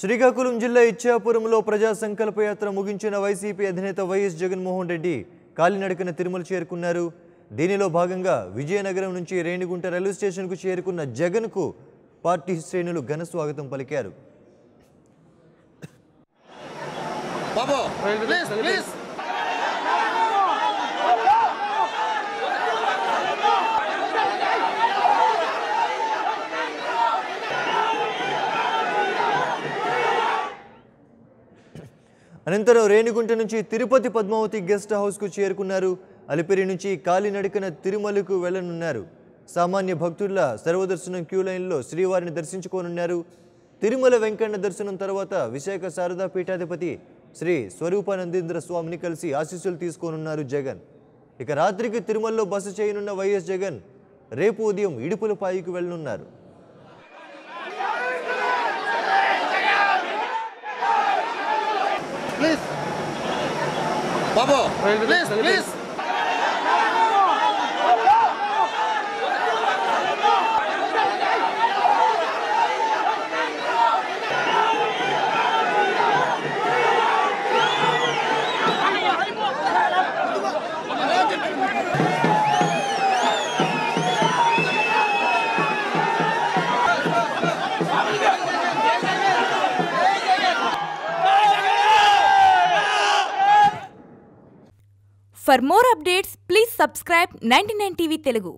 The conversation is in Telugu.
శ్రీకాకుళం జిల్లా ఇచ్చాపురంలో ప్రజా సంకల్పయాత్ర ముగించిన వైసీపీ అధినేత వైఎస్ జగన్మోహన్ రెడ్డి కాలినడకన తిరుమల చేరుకున్నారు. దీనిలో భాగంగా విజయనగరం నుంచి రేణిగుంట రైల్వే స్టేషన్కు చేరుకున్న జగన్కు పార్టీ శ్రేణులు ఘన స్వాగతం పలికారు. అనంతరం రేణిగుంట నుంచి తిరుపతి పద్మావతి గెస్ట్ హౌస్కు చేరుకున్నారు. అలిపిరి నుంచి కాలినడకన తిరుమలకు వెళ్లనున్నారు. సామాన్య భక్తుల సర్వదర్శనం క్యూ లైన్లో శ్రీవారిని దర్శించుకోనున్నారు. తిరుమల వెంకన్న దర్శనం తర్వాత విశాఖ శారదా పీఠాధిపతి శ్రీ స్వరూపానందేంద్ర స్వామిని కలిసి ఆశీస్సులు తీసుకోనున్నారు జగన్. ఇక రాత్రికి తిరుమలలో బస చేయనున్న వైఎస్ జగన్ రేపు ఉదయం ఇడుపులపాయికి వెళ్లనున్నారు. Please, Babo, please. For more updates, please subscribe 99 TV Telugu.